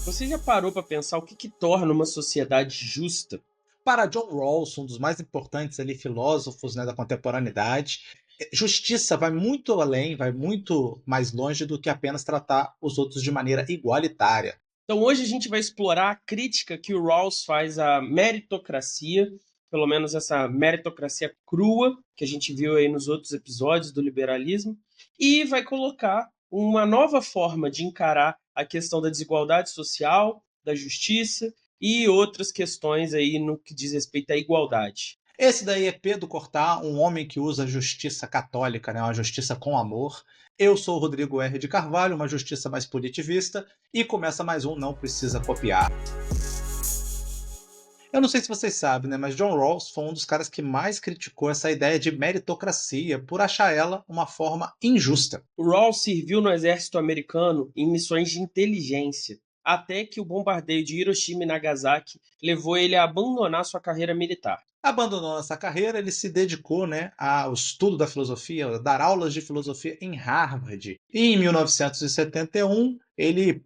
Você já parou para pensar o que torna uma sociedade justa? Para John Rawls, um dos mais importantes ali filósofos, né, da contemporaneidade, justiça vai muito além, vai muito mais longe do que apenas tratar os outros de maneira igualitária. Então hoje a gente vai explorar a crítica que o Rawls faz à meritocracia, pelo menos essa meritocracia crua que a gente viu aí nos outros episódios do liberalismo, e vai colocar uma nova forma de encarar a questão da desigualdade social, da justiça e outras questões aí no que diz respeito à igualdade. Esse daí é Pedro Cortá, um homem que usa a justiça católica, né, uma justiça com amor. Eu sou o Rodrigo R. de Carvalho, uma justiça mais punitivista, e começa mais um Não Precisa Copiar. Eu não sei se vocês sabem, né, mas John Rawls foi um dos caras que mais criticou essa ideia de meritocracia por achar ela uma forma injusta. O Rawls serviu no exército americano em missões de inteligência, até que o bombardeio de Hiroshima e Nagasaki levou ele a abandonar sua carreira militar. Abandonou essa carreira, ele se dedicou, né, ao estudo da filosofia, a dar aulas de filosofia em Harvard. E em 1971, ele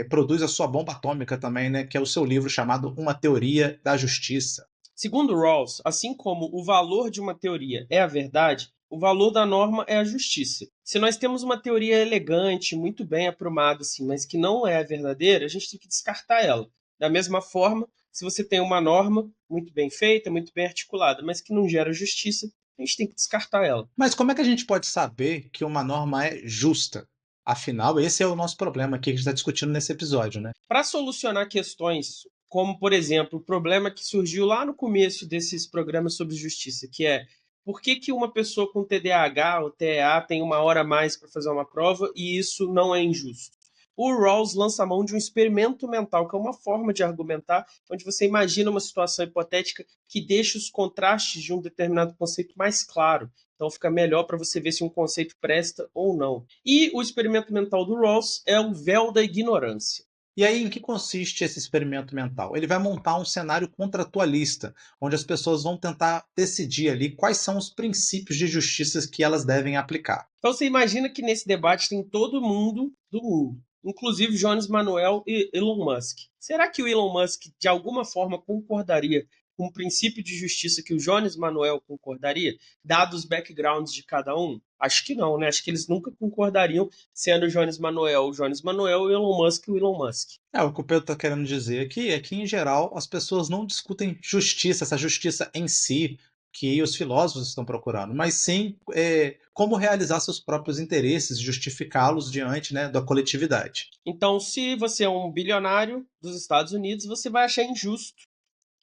produz a sua bomba atômica também, né, que é o seu livro chamado Uma Teoria da Justiça. Segundo Rawls, assim como o valor de uma teoria é a verdade, o valor da norma é a justiça. Se nós temos uma teoria elegante, muito bem aprumada, assim, mas que não é verdadeira, a gente tem que descartar ela. Da mesma forma, se você tem uma norma muito bem feita, muito bem articulada, mas que não gera justiça, a gente tem que descartar ela. Mas como é que a gente pode saber que uma norma é justa? Afinal, esse é o nosso problema aqui que a gente está discutindo nesse episódio, né? Para solucionar questões como, por exemplo, o problema que surgiu lá no começo desses programas sobre justiça, que é por que uma pessoa com TDAH ou TEA tem uma hora a mais para fazer uma prova e isso não é injusto? O Rawls lança a mão de um experimento mental, que é uma forma de argumentar, onde você imagina uma situação hipotética que deixa os contrastes de um determinado conceito mais claro. Então fica melhor para você ver se um conceito presta ou não. E o experimento mental do Rawls é o véu da ignorância. E aí, em que consiste esse experimento mental? Ele vai montar um cenário contratualista, onde as pessoas vão tentar decidir ali quais são os princípios de justiça que elas devem aplicar. Então você imagina que nesse debate tem todo mundo do mundo, inclusive Jones Manuel e Elon Musk. Será que o Elon Musk de alguma forma concordaria com o princípio de justiça que o Jones Manuel concordaria, dados os backgrounds de cada um? Acho que não, né? Acho que eles nunca concordariam sendo o Jones Manuel e o Elon Musk o Elon Musk. O que o Pedro está querendo dizer aqui é que, em geral, as pessoas não discutem justiça, essa justiça em si, que os filósofos estão procurando, mas sim como realizar seus próprios interesses, justificá-los diante, né, da coletividade. Então, se você é um bilionário dos Estados Unidos, você vai achar injusto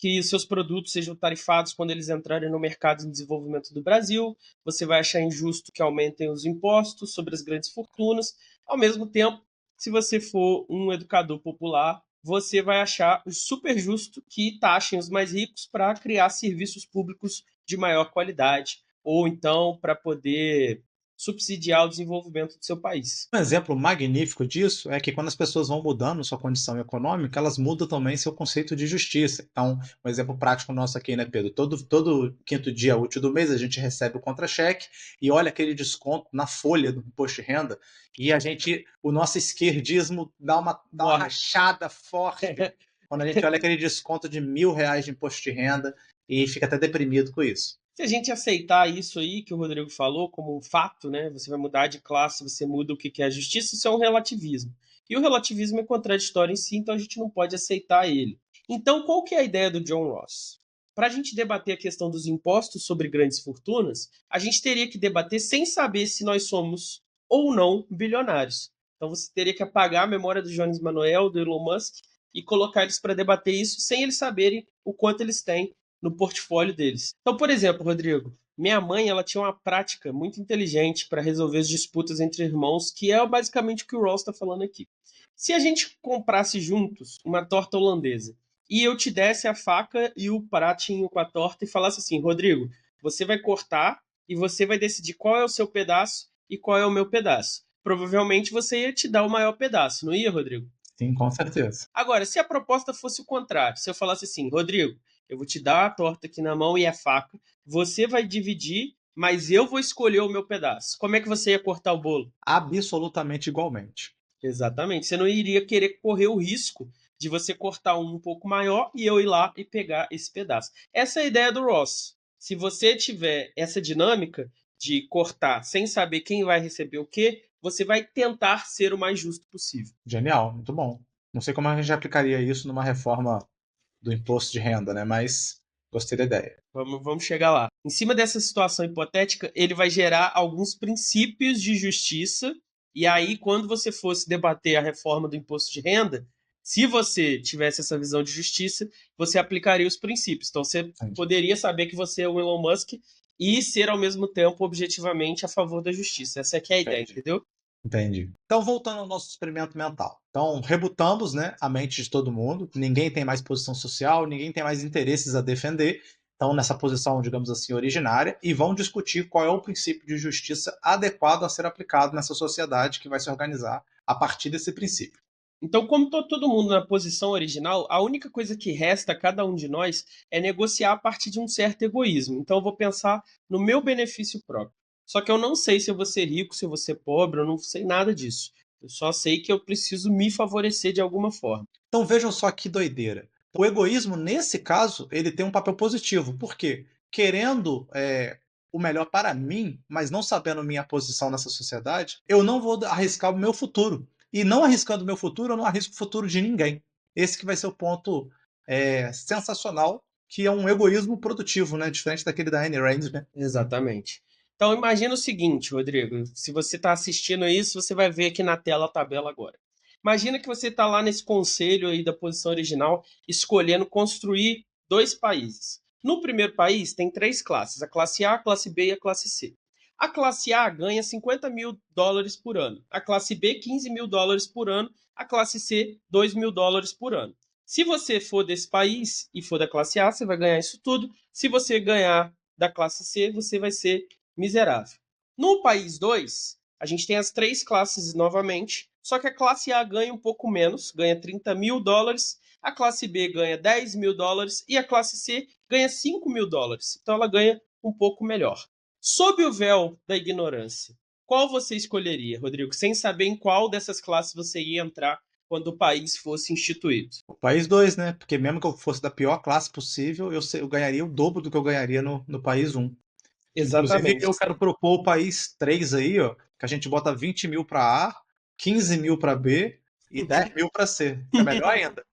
que seus produtos sejam tarifados quando eles entrarem no mercado em desenvolvimento do Brasil, você vai achar injusto que aumentem os impostos sobre as grandes fortunas. Ao mesmo tempo, se você for um educador popular, você vai achar super justo que taxem os mais ricos para criar serviços públicos de maior qualidade, ou então para poder subsidiar o desenvolvimento do seu país. Um exemplo magnífico disso é que quando as pessoas vão mudando sua condição econômica, elas mudam também seu conceito de justiça. Então, um exemplo prático nosso aqui, né, Pedro? Todo quinto dia útil do mês a gente recebe o contra-cheque e olha aquele desconto na folha do imposto de renda e o nosso esquerdismo dá uma Morre. rachada forte quando a gente olha aquele desconto de R$ 1.000 de imposto de renda e fica até deprimido com isso. Se a gente aceitar isso aí que o Rodrigo falou como um fato, né? Você vai mudar de classe, você muda o que é a justiça, isso é um relativismo. E o relativismo é contraditório em si, então a gente não pode aceitar ele. Então, qual que é a ideia do John Ross? Para a gente debater a questão dos impostos sobre grandes fortunas, a gente teria que debater sem saber se nós somos ou não bilionários. Então você teria que apagar a memória do Jones Manuel, do Elon Musk, e colocar eles para debater isso sem eles saberem o quanto eles têm no portfólio deles. Então, por exemplo, Rodrigo, minha mãe ela tinha uma prática muito inteligente para resolver as disputas entre irmãos, que é basicamente o que o Rawls está falando aqui. Se a gente comprasse juntos uma torta holandesa e eu te desse a faca e o pratinho com a torta e falasse assim, Rodrigo, você vai cortar e você vai decidir qual é o seu pedaço e qual é o meu pedaço. Provavelmente você ia te dar o maior pedaço, não ia, Rodrigo? Sim, com certeza. Agora, se a proposta fosse o contrário, se eu falasse assim, Rodrigo, eu vou te dar a torta aqui na mão e a faca, você vai dividir, mas eu vou escolher o meu pedaço. Como é que você ia cortar o bolo? Absolutamente igualmente. Exatamente. Você não iria querer correr o risco de você cortar um pouco maior e eu ir lá e pegar esse pedaço. Essa é a ideia do Ross. Se você tiver essa dinâmica de cortar sem saber quem vai receber o quê, você vai tentar ser o mais justo possível. Genial, muito bom. Não sei como a gente aplicaria isso numa reforma do imposto de renda, né? Mas gostei da ideia. Vamos chegar lá. Em cima dessa situação hipotética, ele vai gerar alguns princípios de justiça, e aí, quando você fosse debater a reforma do imposto de renda, se você tivesse essa visão de justiça, você aplicaria os princípios. Então, você Entendi. poderia saber que você é o Elon Musk e ser, ao mesmo tempo, objetivamente a favor da justiça. Essa aqui é a ideia, Entendi. entendeu? Entendi. Então, voltando ao nosso experimento mental. Então, rebutamos, né, a mente de todo mundo. Ninguém tem mais posição social, ninguém tem mais interesses a defender. Então, nessa posição, digamos assim, originária, e vão discutir qual é o princípio de justiça adequado a ser aplicado nessa sociedade que vai se organizar a partir desse princípio. Então, como todo mundo na posição original, a única coisa que resta a cada um de nós é negociar a partir de um certo egoísmo. Então, eu vou pensar no meu benefício próprio. Só que eu não sei se eu vou ser rico, se eu vou ser pobre, eu não sei nada disso. Eu só sei que eu preciso me favorecer de alguma forma. Então, vejam só que doideira. O egoísmo, nesse caso, ele tem um papel positivo. Por quê? Querendo o melhor para mim, mas não sabendo minha posição nessa sociedade, eu não vou arriscar o meu futuro. E não arriscando o meu futuro, eu não arrisco o futuro de ninguém. Esse que vai ser o ponto sensacional, que é um egoísmo produtivo, né? Diferente daquele da Ayn Rand, né? Exatamente. Então, imagina o seguinte, Rodrigo. Se você está assistindo isso, você vai ver aqui na tela a tabela agora. Imagina que você está lá nesse conselho aí da posição original, escolhendo construir dois países. No primeiro país, tem três classes: a classe A, a classe B e a classe C. A classe A ganha US$ 50.000 por ano. A classe B, US$ 15.000 por ano. A classe C, US$ 2.000 por ano. Se você for desse país e for da classe A, você vai ganhar isso tudo. Se você ganhar da classe C, você vai ser miserável. No país 2, a gente tem as três classes novamente, só que a classe A ganha um pouco menos, ganha US$ 30.000, a classe B ganha US$ 10.000 e a classe C ganha US$ 5.000. Então ela ganha um pouco melhor. Sob o véu da ignorância, qual você escolheria, Rodrigo, sem saber em qual dessas classes você ia entrar quando o país fosse instituído? O país 2, né? Porque mesmo que eu fosse da pior classe possível, eu ganharia o dobro do que eu ganharia no país 1. Inclusive, Exatamente. eu quero propor o país 3 aí, ó, que a gente bota 20 mil para A, 15 mil para B e 10 mil para C. É melhor ainda.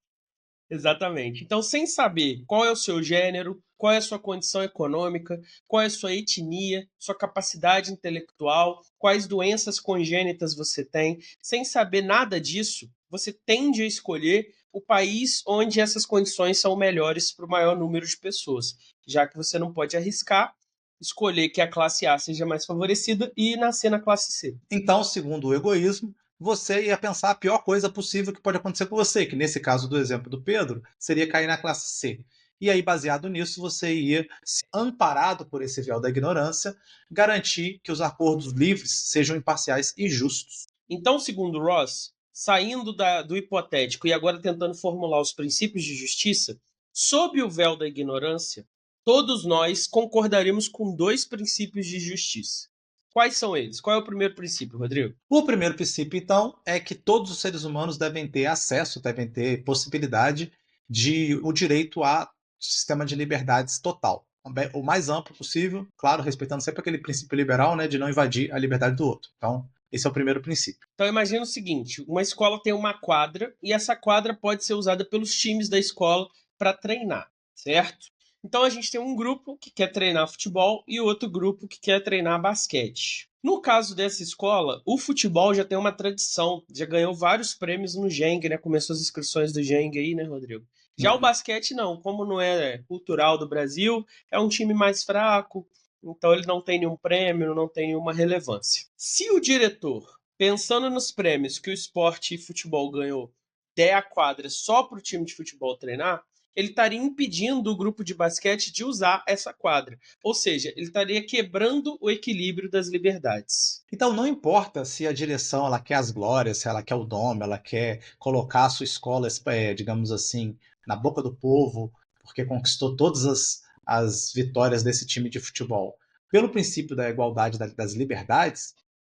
Exatamente. Então, sem saber qual é o seu gênero, qual é a sua condição econômica, qual é a sua etnia, sua capacidade intelectual, quais doenças congênitas você tem, sem saber nada disso, você tende a escolher o país onde essas condições são melhores para o maior número de pessoas, já que você não pode arriscar escolher que a classe A seja mais favorecida e nascer na classe C. Então, segundo o egoísmo, você ia pensar a pior coisa possível que pode acontecer com você, que nesse caso do exemplo do Pedro, seria cair na classe C. E aí, baseado nisso, você ia, amparado por esse véu da ignorância, garantir que os acordos livres sejam imparciais e justos. Então, segundo Ross, saindo do hipotético e agora tentando formular os princípios de justiça, sob o véu da ignorância, todos nós concordaríamos com dois princípios de justiça. Quais são eles? Qual é o primeiro princípio, Rodrigo? O primeiro princípio, então, é que todos os seres humanos devem ter acesso, devem ter possibilidade de o direito a sistema de liberdades total, o mais amplo possível, claro, respeitando sempre aquele princípio liberal, né, de não invadir a liberdade do outro. Então, esse é o primeiro princípio. Então imagina o seguinte, uma escola tem uma quadra e essa quadra pode ser usada pelos times da escola para treinar, certo? Então a gente tem um grupo que quer treinar futebol e outro grupo que quer treinar basquete. No caso dessa escola, o futebol já tem uma tradição, já ganhou vários prêmios no Geng, né? Começou as inscrições do Geng aí, né, Rodrigo? Já o Uhum. basquete não, como não é cultural do Brasil, é um time mais fraco, então ele não tem nenhum prêmio, não tem nenhuma relevância. Se o diretor, pensando nos prêmios que o esporte e futebol ganhou, der a quadra só para o time de futebol treinar, ele estaria impedindo o grupo de basquete de usar essa quadra. Ou seja, ele estaria quebrando o equilíbrio das liberdades. Então, não importa se a direção ela quer as glórias, se ela quer o dom, ela quer colocar a sua escola, digamos assim, na boca do povo, porque conquistou todas as vitórias desse time de futebol. Pelo princípio da igualdade das liberdades,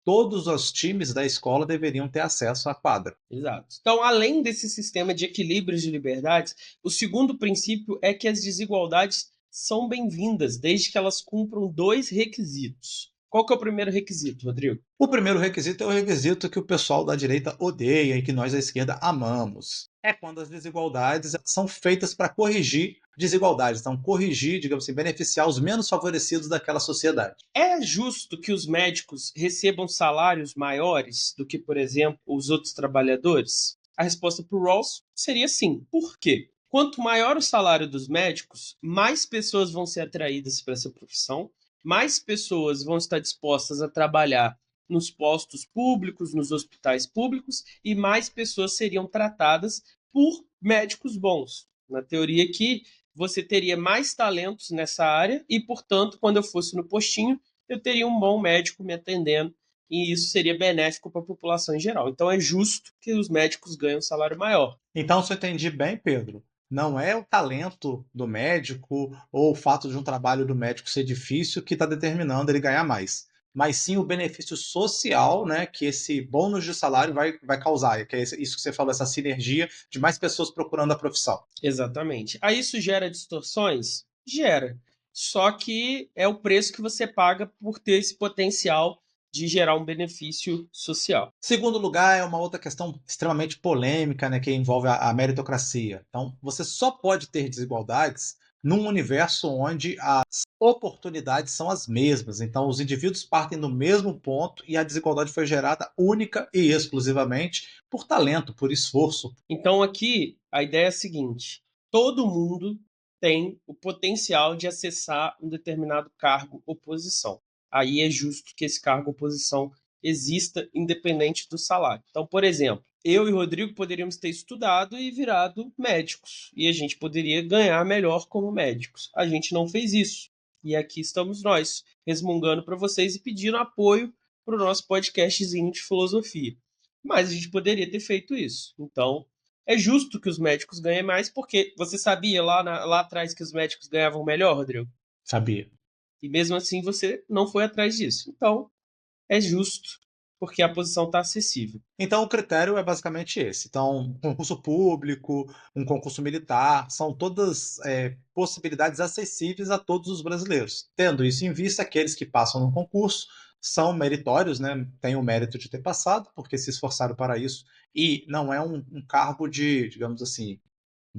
todos os times da escola deveriam ter acesso à quadra. Exato. Então, além desse sistema de equilíbrios de liberdades, o segundo princípio é que as desigualdades são bem-vindas, desde que elas cumpram dois requisitos. Qual que é o primeiro requisito, Rodrigo? O primeiro requisito é o requisito que o pessoal da direita odeia e que nós da esquerda amamos. É quando as desigualdades são feitas para corrigir desigualdades, então corrigir, digamos assim, beneficiar os menos favorecidos daquela sociedade. É justo que os médicos recebam salários maiores do que, por exemplo, os outros trabalhadores? A resposta para o Rawls seria sim. Por quê? Quanto maior o salário dos médicos, mais pessoas vão ser atraídas para essa profissão, mais pessoas vão estar dispostas a trabalhar nos postos públicos, nos hospitais públicos, e mais pessoas seriam tratadas por médicos bons. Na teoria que você teria mais talentos nessa área e, portanto, quando eu fosse no postinho, eu teria um bom médico me atendendo e isso seria benéfico para a população em geral. Então é justo que os médicos ganhem um salário maior. Então, se eu entendi bem, Pedro, não é o talento do médico ou o fato de um trabalho do médico ser difícil que está determinando ele ganhar mais, mas sim o benefício social, né, que esse bônus de salário vai causar, que é isso que você falou, essa sinergia de mais pessoas procurando a profissão. Exatamente. Aí isso gera distorções? Gera. Só que é o preço que você paga por ter esse potencial de gerar um benefício social. Segundo lugar, é uma outra questão extremamente polêmica, né, que envolve a meritocracia. Então, você só pode ter desigualdades num universo onde as oportunidades são as mesmas. Então, os indivíduos partem do mesmo ponto e a desigualdade foi gerada única e exclusivamente por talento, por esforço. Então aqui a ideia é a seguinte: todo mundo tem o potencial de acessar um determinado cargo ou posição. Aí é justo que esse cargo ou posição exista independente do salário. Então, por exemplo, eu e o Rodrigo poderíamos ter estudado e virado médicos, e a gente poderia ganhar melhor como médicos. A gente não fez isso. E aqui estamos nós, resmungando para vocês e pedindo apoio para o nosso podcastzinho de filosofia. Mas a gente poderia ter feito isso. Então, é justo que os médicos ganhem mais, porque você sabia lá atrás que os médicos ganhavam melhor, Rodrigo? Sabia? E mesmo assim você não foi atrás disso. Então, é justo, porque a posição está acessível. Então, o critério é basicamente esse. Então, concurso público, um concurso militar, são todas possibilidades acessíveis a todos os brasileiros. Tendo isso em vista, aqueles que passam no concurso são meritórios, né? Têm o mérito de ter passado, porque se esforçaram para isso, e não é um cargo de, digamos assim,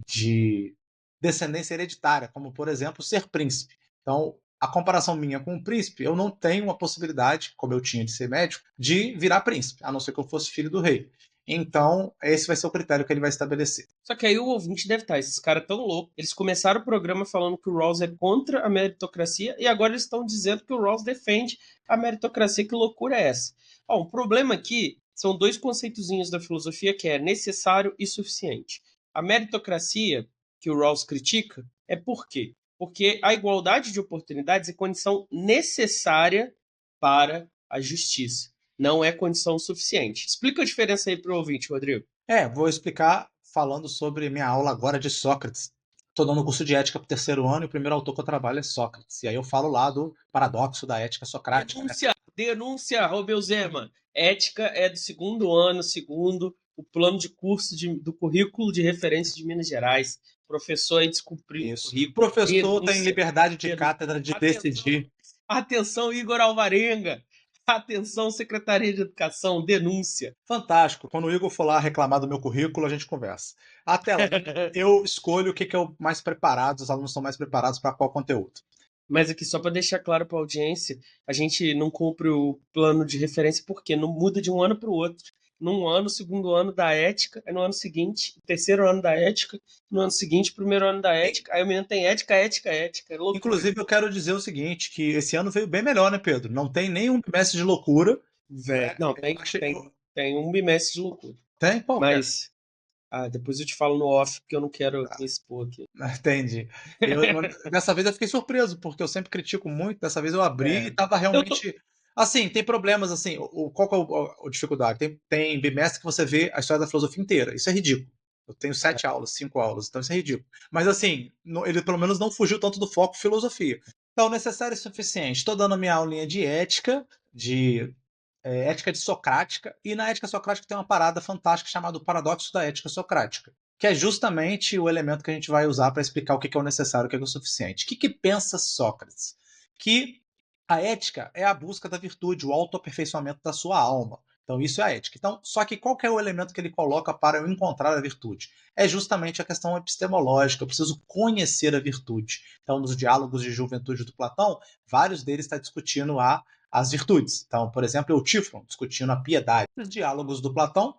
de descendência hereditária, como, por exemplo, ser príncipe. Então, a comparação minha com o príncipe, eu não tenho a possibilidade, como eu tinha de ser médico, de virar príncipe, a não ser que eu fosse filho do rei. Então, esse vai ser o critério que ele vai estabelecer. Só que aí o ouvinte deve estar, esses caras tão loucos. Eles começaram o programa falando que o Rawls é contra a meritocracia e agora eles estão dizendo que o Rawls defende a meritocracia. Que loucura é essa? Ó, o problema aqui são dois conceitozinhos da filosofia que é necessário e suficiente. A meritocracia, que o Rawls critica, é por quê? Porque a igualdade de oportunidades é condição necessária para a justiça. Não é condição suficiente. Explica a diferença aí para o ouvinte, Rodrigo. Vou explicar falando sobre minha aula agora de Sócrates. Estou dando curso de ética para o terceiro ano e o primeiro autor que eu trabalho é Sócrates. E aí eu falo lá do paradoxo da ética socrática, né? Denúncia, Robel Zema. Ética é do segundo ano, segundo o plano de curso do currículo de referência de Minas Gerais. Professor aí descumpriu o Isso. O currículo. professor tem Denúncia. liberdade de Denúncia. cátedra de Atenção, decidir. atenção, Igor Alvarenga. Atenção, Secretaria de Educação. Denúncia. Fantástico. Quando o Igor for lá reclamar do meu currículo, a gente conversa. Até lá, eu escolho o que é o mais preparado, os alunos são mais preparados para qual conteúdo. Mas aqui, só para deixar claro para a audiência, a gente não cumpre o plano de referência porque não muda de um ano para o outro. Num ano, segundo ano da ética, aí no ano seguinte, terceiro ano da ética, no ano seguinte, primeiro ano da ética, aí o menino tem ética, ética, ética. É loucura. Inclusive, eu quero dizer o seguinte, que esse ano veio bem melhor, né, Pedro? Não tem nenhum bimestre de loucura. Velho. Não, Eu achei... tem um bimestre de loucura. Tem? Qual que é? Mas depois eu te falo no off, porque eu não quero me expor aqui. Entendi. Dessa vez eu fiquei surpreso, porque eu sempre critico muito. Dessa vez eu abri e É, estava eu tô. realmente. Assim, tem problemas, assim. Qual que é a dificuldade? Tem bimestre que você vê a história da filosofia inteira. Isso é ridículo. Eu tenho 7 aulas, 5 aulas, então isso é ridículo. Mas assim, ele pelo menos não fugiu tanto do foco filosofia. Então, necessário e suficiente. Estou dando minha aulinha de ética, de ética de socrática, e na ética socrática tem uma parada fantástica chamada o paradoxo da ética socrática, que é justamente o elemento que a gente vai usar para explicar o que é o necessário e o que é o suficiente. O que pensa Sócrates? Que a ética é a busca da virtude, o autoaperfeiçoamento da sua alma. Então, isso é a ética. Então, só que qual que é o elemento que ele coloca para eu encontrar a virtude? É justamente a questão epistemológica. Eu preciso conhecer a virtude. Então, nos diálogos de juventude do Platão, vários deles estão discutindo as virtudes. Então, por exemplo, Eutífron discutindo a piedade. Os diálogos do Platão,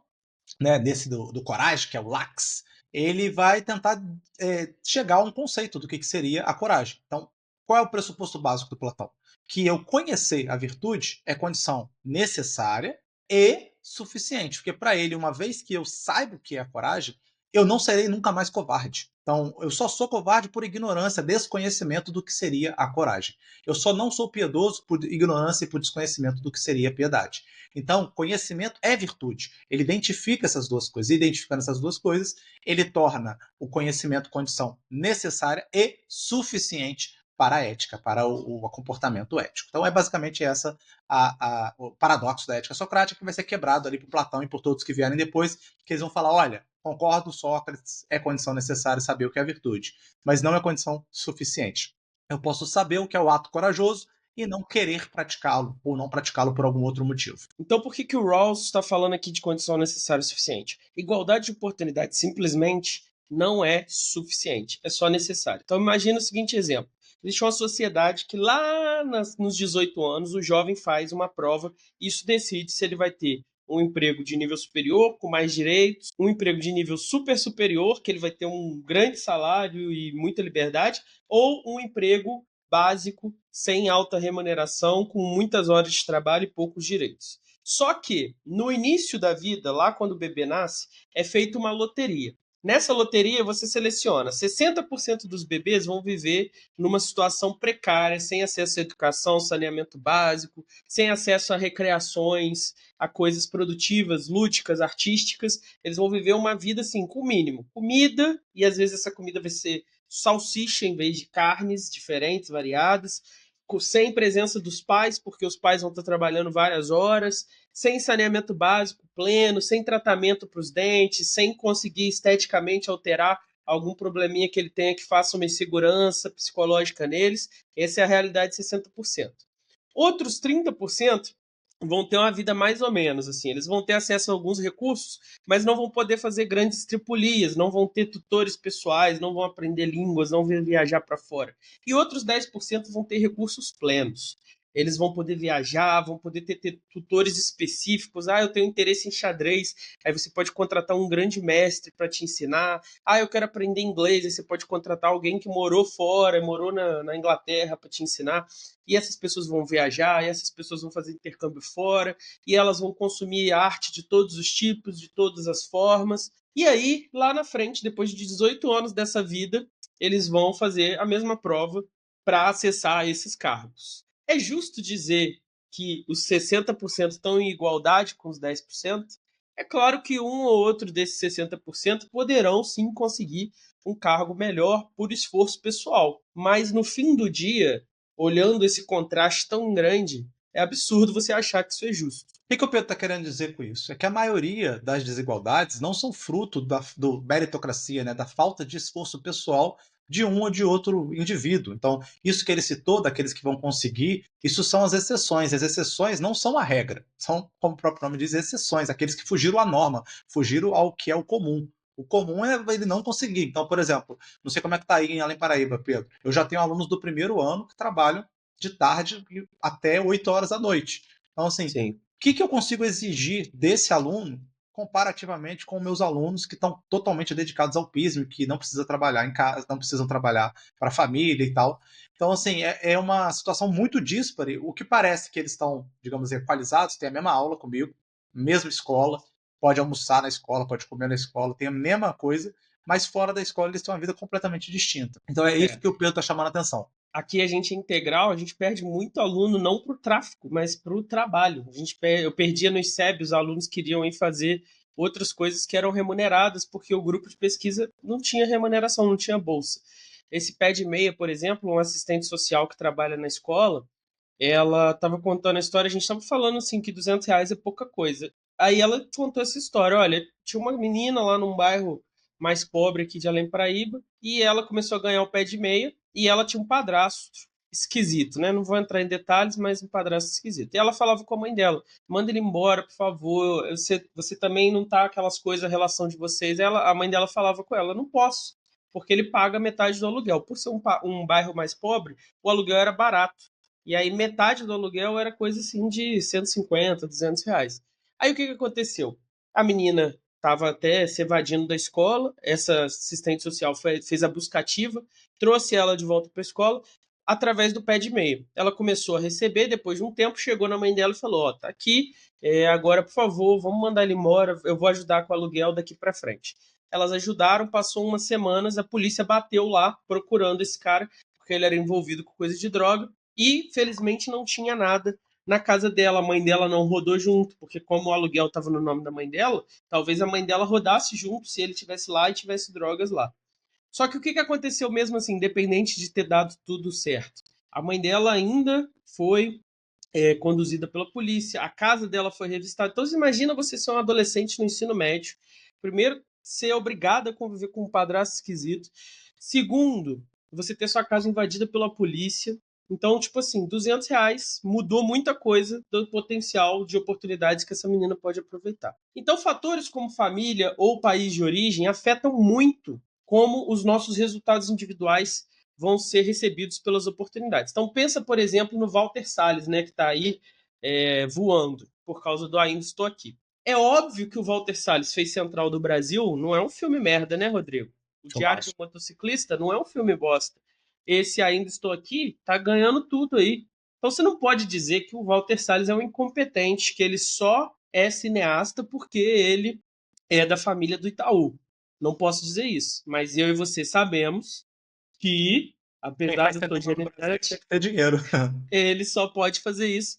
né, desse do coragem, que é o lax, ele vai tentar chegar a um conceito do que seria a coragem. Então, qual é o pressuposto básico do Platão? Que eu conhecer a virtude é condição necessária e suficiente, porque para ele, uma vez que eu saiba o que é a coragem, eu não serei nunca mais covarde. Então, eu só sou covarde por ignorância, desconhecimento do que seria a coragem. Eu só não sou piedoso por ignorância e por desconhecimento do que seria a piedade. Então, conhecimento é virtude. Ele identifica essas duas coisas. E identificando essas duas coisas, ele torna o conhecimento condição necessária e suficiente para a ética, para o comportamento ético. Então, é basicamente essa o paradoxo da ética socrática que vai ser quebrado ali por Platão e por todos que vierem depois, que eles vão falar, olha, concordo, Sócrates, é condição necessária saber o que é virtude, mas não é condição suficiente. Eu posso saber o que é o ato corajoso e não querer praticá-lo, ou não praticá-lo por algum outro motivo. Então, por que o Rawls está falando aqui de condição necessária e suficiente? Igualdade de oportunidade simplesmente não é suficiente, é só necessário. Então, imagina o seguinte exemplo. Existe uma sociedade que lá nos 18 anos o jovem faz uma prova e isso decide se ele vai ter um emprego de nível superior, com mais direitos, um emprego de nível super superior, que ele vai ter um grande salário e muita liberdade, ou um emprego básico, sem alta remuneração, com muitas horas de trabalho e poucos direitos. Só que, no início da vida, lá quando o bebê nasce, é feita uma loteria. Nessa loteria, você seleciona 60% dos bebês vão viver numa situação precária, sem acesso à educação, saneamento básico, sem acesso a recreações, a coisas produtivas, lúdicas, artísticas. Eles vão viver uma vida assim, com o mínimo. Comida, e às vezes essa comida vai ser salsicha em vez de carnes diferentes, variadas, sem presença dos pais, porque os pais vão estar trabalhando várias horas, sem saneamento básico pleno, sem tratamento para os dentes, sem conseguir esteticamente alterar algum probleminha que ele tenha que faça uma insegurança psicológica neles. Essa é a realidade de 60%. Outros 30% vão ter uma vida mais ou menos assim. Eles vão ter acesso a alguns recursos, mas não vão poder fazer grandes tripulias, não vão ter tutores pessoais, não vão aprender línguas, não vão viajar para fora. E outros 10% vão ter recursos plenos. Eles vão poder viajar, vão poder ter tutores específicos. Ah, eu tenho interesse em xadrez. Aí você pode contratar um grande mestre para te ensinar. Ah, eu quero aprender inglês. Aí você pode contratar alguém que morou fora, morou na Inglaterra para te ensinar. E essas pessoas vão viajar, e essas pessoas vão fazer intercâmbio fora, e elas vão consumir arte de todos os tipos, de todas as formas. E aí, lá na frente, depois de 18 anos dessa vida, eles vão fazer a mesma prova para acessar esses cargos. É justo dizer que os 60% estão em igualdade com os 10%? É claro que um ou outro desses 60% poderão sim conseguir um cargo melhor por esforço pessoal, mas no fim do dia, olhando esse contraste tão grande, é absurdo você achar que isso é justo. O que o Pedro está querendo dizer com isso? É que a maioria das desigualdades não são fruto do meritocracia, né, da falta de esforço pessoal de um ou de outro indivíduo. Então, isso que ele citou, daqueles que vão conseguir, isso são as exceções. As exceções não são a regra, são, como o próprio nome diz, exceções, aqueles que fugiram à norma, fugiram ao que é o comum. O comum é ele não conseguir. Então, por exemplo, não sei como é que está aí em Além Paraíba, Pedro. Eu já tenho alunos do primeiro ano que trabalham de tarde até 8 horas da noite. Então, assim, Sim. o que eu consigo exigir desse aluno comparativamente com meus alunos que estão totalmente dedicados ao pismo, que não precisam trabalhar em casa, não precisam trabalhar para a família e tal. Então, assim, é uma situação muito díspare. O que parece que eles estão, digamos, equalizados, têm a mesma aula comigo, mesma escola, pode almoçar na escola, pode comer na escola, tem a mesma coisa, mas fora da escola eles têm uma vida completamente distinta. Então é isso É. que o Pedro está chamando a atenção. Aqui a gente é integral, a gente perde muito aluno não para o tráfico, mas para o trabalho. Eu perdia no ICEB, os alunos queriam ir fazer outras coisas que eram remuneradas, porque o grupo de pesquisa não tinha remuneração, não tinha bolsa. Esse pé de meia, por exemplo, um assistente social que trabalha na escola, ela estava contando a história, a gente estava falando assim que R$ 200 é pouca coisa. Aí ela contou essa história, olha, tinha uma menina lá num bairro mais pobre aqui de Além Paraíba, e ela começou a ganhar o pé de meia, e ela tinha um padrasto esquisito, né? Não vou entrar em detalhes, mas um padrasto esquisito. E ela falava com a mãe dela, manda ele embora, por favor, você também não tá aquelas coisas, a relação de vocês. A mãe dela falava com ela, não posso, porque ele paga metade do aluguel. Por ser um bairro mais pobre, o aluguel era barato. E aí metade do aluguel era coisa assim de 150, R$ 200. Aí o que aconteceu? A menina estava até se evadindo da escola, essa assistente social fez a buscativa, trouxe ela de volta para a escola através do pé de meia. Ela começou a receber, depois de um tempo, chegou na mãe dela e falou: Ó, tá aqui, agora por favor, vamos mandar ele embora, eu vou ajudar com o aluguel daqui para frente. Elas ajudaram, passou umas semanas, a polícia bateu lá procurando esse cara, porque ele era envolvido com coisa de droga, e felizmente não tinha nada na casa dela. A mãe dela não rodou junto, porque como o aluguel estava no nome da mãe dela, talvez a mãe dela rodasse junto se ele tivesse lá e tivesse drogas lá. Só que o que aconteceu mesmo assim, independente de ter dado tudo certo? A mãe dela ainda foi conduzida pela polícia, a casa dela foi revistada. Então, você imagina você ser um adolescente no ensino médio. Primeiro, ser obrigado a conviver com um padrasto esquisito. Segundo, você ter sua casa invadida pela polícia. Então, tipo assim, R$ 200 mudou muita coisa do potencial de oportunidades que essa menina pode aproveitar. Então, fatores como família ou país de origem afetam muito como os nossos resultados individuais vão ser recebidos pelas oportunidades. Então pensa, por exemplo, no Walter Salles, né, que está aí voando por causa do Ainda Estou Aqui. É óbvio que o Walter Salles fez Central do Brasil, não é um filme merda, né, Rodrigo? O Diário do Filmaço. Motociclista não é um filme bosta. Esse Ainda Estou Aqui tá ganhando tudo aí. Então você não pode dizer que o Walter Salles é um incompetente, que ele só é cineasta porque ele é da família do Itaú. Não posso dizer isso, mas eu e você sabemos que, Quem apesar faz da sua cinema no Brasil tem genialidade, que ter dinheiro. ele só pode fazer isso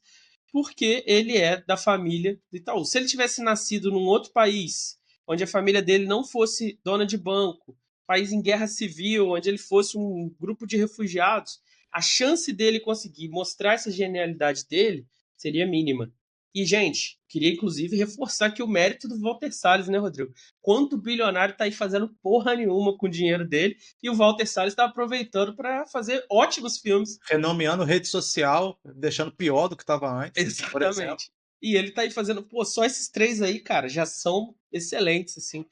porque ele é da família do Itaú. Se ele tivesse nascido num outro país, onde a família dele não fosse dona de banco, país em guerra civil, onde ele fosse um grupo de refugiados, a chance dele conseguir mostrar essa genialidade dele seria mínima. E, gente, queria inclusive reforçar aqui o mérito do Walter Salles, né, Rodrigo? Quanto bilionário tá aí fazendo porra nenhuma com o dinheiro dele e o Walter Salles está aproveitando para fazer ótimos filmes. Renomeando rede social, deixando pior do que estava antes, por exemplo. Exatamente. E ele tá aí fazendo, pô, só esses três aí, cara, já são excelentes, assim.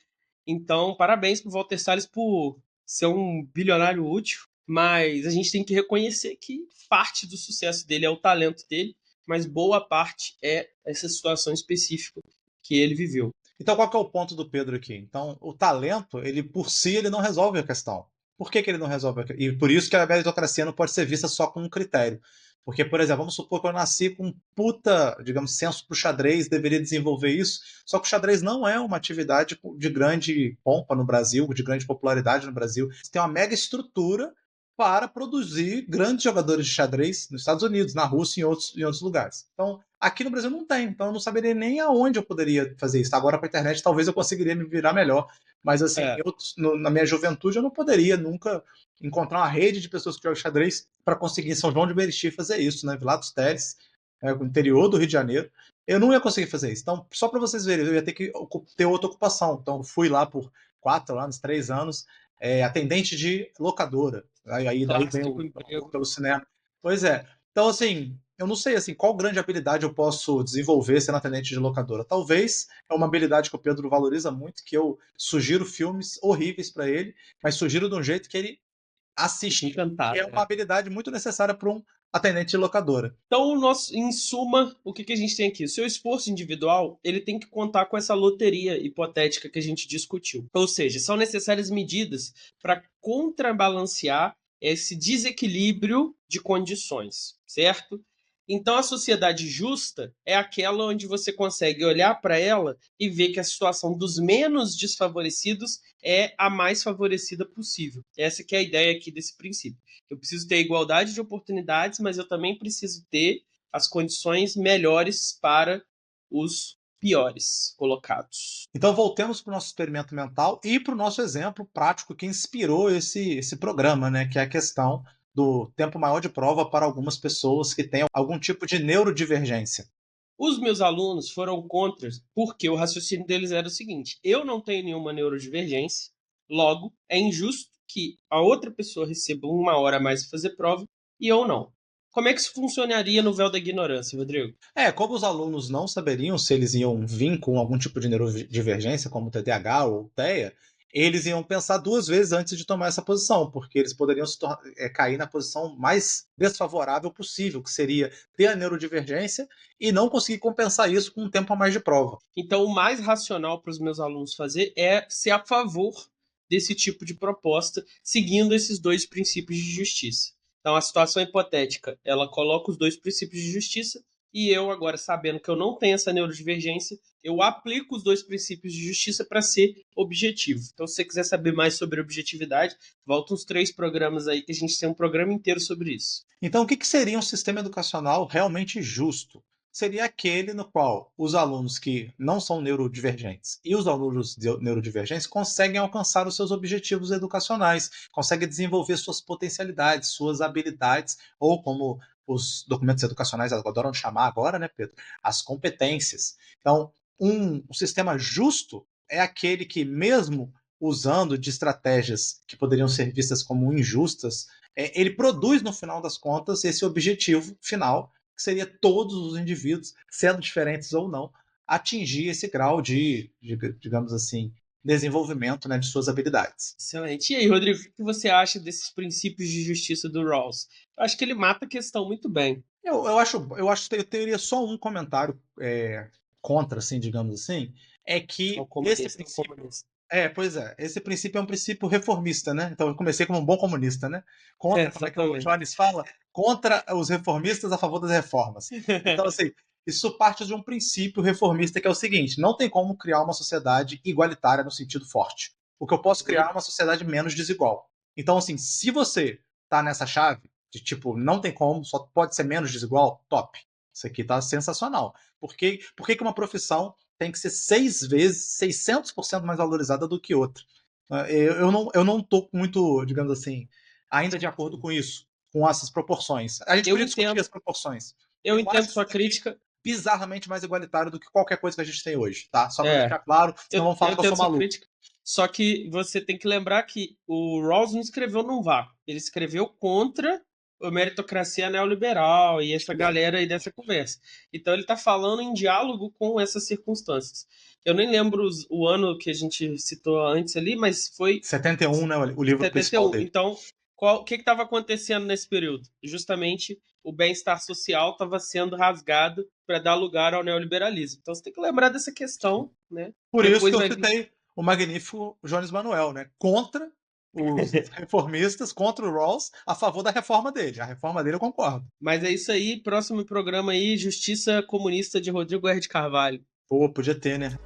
Então, parabéns pro Walter Salles por ser um bilionário útil, mas a gente tem que reconhecer que parte do sucesso dele é o talento dele, mas boa parte é essa situação específica que ele viveu. Então, qual que é o ponto do Pedro aqui? Então, o talento, ele por si, ele não resolve a questão. Por que ele não resolve a questão? E por isso que a meritocracia não pode ser vista só como um critério. Porque, por exemplo, vamos supor que eu nasci com um puta, digamos, senso pro xadrez, deveria desenvolver isso, só que o xadrez não é uma atividade de grande pompa no Brasil, de grande popularidade no Brasil. Você tem uma mega estrutura para produzir grandes jogadores de xadrez nos Estados Unidos, na Rússia e em outros lugares. Então, aqui no Brasil não tem, então eu não saberia nem aonde eu poderia fazer isso. Agora, com a internet, talvez eu conseguiria me virar melhor, mas assim, É, na minha juventude, eu não poderia nunca encontrar uma rede de pessoas que jogam xadrez para conseguir em São João de Meriti fazer isso, né? Vila dos Teles, no interior do Rio de Janeiro. Eu não ia conseguir fazer isso. Então, só para vocês verem, eu ia ter que ter outra ocupação. Então, fui lá por 4 anos, 3 anos, atendente de locadora. Aí daí vem clássico o amor emprego. pelo cinema. Pois é. Então, assim, eu não sei assim, qual grande habilidade eu posso desenvolver sendo atendente de locadora. Talvez é uma habilidade que o Pedro valoriza muito, que eu sugiro filmes horríveis para ele, mas sugiro de um jeito que ele Fica assiste, que encantado. é uma habilidade muito necessária para um atendente de locadora. Então, em suma, o que a gente tem aqui? O seu esforço individual, ele tem que contar com essa loteria hipotética que a gente discutiu. Ou seja, são necessárias medidas para contrabalancear esse desequilíbrio de condições, certo? Então, a sociedade justa é aquela onde você consegue olhar para ela e ver que a situação dos menos desfavorecidos é a mais favorecida possível. Essa que é a ideia aqui desse princípio. Eu preciso ter igualdade de oportunidades, mas eu também preciso ter as condições melhores para os piores colocados. Então voltemos para o nosso experimento mental e para o nosso exemplo prático que inspirou esse programa, né? Que é a questão do tempo maior de prova para algumas pessoas que têm algum tipo de neurodivergência. Os meus alunos foram contra, porque o raciocínio deles era o seguinte: eu não tenho nenhuma neurodivergência, logo é injusto que a outra pessoa receba 1 hora a mais para fazer prova e eu não. Como é que isso funcionaria no véu da ignorância, Rodrigo? Como os alunos não saberiam se eles iam vir com algum tipo de neurodivergência, como TDAH ou TEA, eles iam pensar 2 vezes antes de tomar essa posição, porque eles poderiam cair na posição mais desfavorável possível, que seria ter a neurodivergência e não conseguir compensar isso com um tempo a mais de prova. Então, o mais racional para os meus alunos fazer é ser a favor desse tipo de proposta, seguindo esses 2 princípios de justiça. Então, a situação hipotética, ela coloca os 2 princípios de justiça e eu, agora sabendo que eu não tenho essa neurodivergência, eu aplico os 2 princípios de justiça para ser objetivo. Então, se você quiser saber mais sobre objetividade, volta uns 3 programas aí que a gente tem um programa inteiro sobre isso. Então, o que seria um sistema educacional realmente justo? Seria aquele no qual os alunos que não são neurodivergentes e os alunos neurodivergentes conseguem alcançar os seus objetivos educacionais, conseguem desenvolver suas potencialidades, suas habilidades, ou como os documentos educacionais adoram chamar agora, né, Pedro? As competências. Então, um sistema justo é aquele que, mesmo usando de estratégias que poderiam ser vistas como injustas, ele produz, no final das contas, esse objetivo final, que seria todos os indivíduos, sendo diferentes ou não, atingir esse grau de digamos assim, desenvolvimento, né, de suas habilidades. Excelente. E aí, Rodrigo, o que você acha desses princípios de justiça do Rawls? Eu acho que ele mata a questão muito bem. Eu acho que eu teria só um comentário contra, assim, digamos assim, é Ao que esse comunista, ao princípio. comunista. Pois é. Esse princípio é um princípio reformista, né? Então eu comecei como um bom comunista, né? Contra, como é que o Exatamente. Jones fala? Contra os reformistas a favor das reformas. Então, assim, isso parte de um princípio reformista que é o seguinte: não tem como criar uma sociedade igualitária no sentido forte. O que eu posso criar é uma sociedade menos desigual. Então, assim, se você tá nessa chave de tipo, não tem como, só pode ser menos desigual, top. Isso aqui tá sensacional. Por que uma profissão tem que ser 6 vezes, 600% mais valorizada do que outra? Eu não tô muito, digamos assim, ainda de acordo com isso, com essas proporções. A gente Eu podia discutir entendo, as proporções. eu Eu entendo acho sua isso aqui crítica. bizarramente mais igualitário do que qualquer coisa que a gente tem hoje, tá? Só para É, deixar claro, eu, senão vão eu falar que eu entendo sou sua maluco. crítica. Só que você tem que lembrar que o Rawls não escreveu num vácuo. Ele escreveu contra a meritocracia neoliberal e essa galera aí dessa conversa. Então ele está falando em diálogo com essas circunstâncias. Eu nem lembro o ano que a gente citou antes ali, mas foi 71, né? O livro principal 71. dele. Então, o que estava acontecendo nesse período? Justamente o bem-estar social estava sendo rasgado para dar lugar ao neoliberalismo. Então você tem que lembrar dessa questão, né? Por isso que Depois eu vai vir. citei o magnífico Jones Manuel, né? Contra os reformistas, contra o Rawls, a favor da reforma dele. A reforma dele eu concordo. Mas é isso aí, próximo programa aí, Justiça Comunista de Rodrigo R. de Carvalho. Pô, podia ter, né?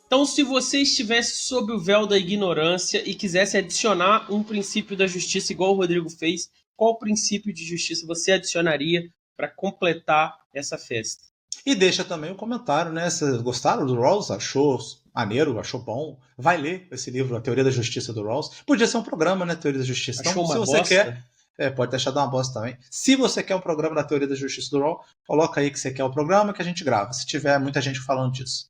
Então, se você estivesse sob o véu da ignorância e quisesse adicionar um princípio da justiça igual o Rodrigo fez, qual princípio de justiça você adicionaria para completar essa festa? E deixa também um comentário, né? Vocês gostaram do Rawls? Achou maneiro? Achou bom? Vai ler esse livro, A Teoria da Justiça do Rawls. Podia ser um programa, né? Teoria da Justiça. Então, Achou se uma você bosta? quer, pode deixar dar uma bosta também. Se você quer um programa da Teoria da Justiça do Rawls, coloca aí que você quer o programa que a gente grava, se tiver muita gente falando disso.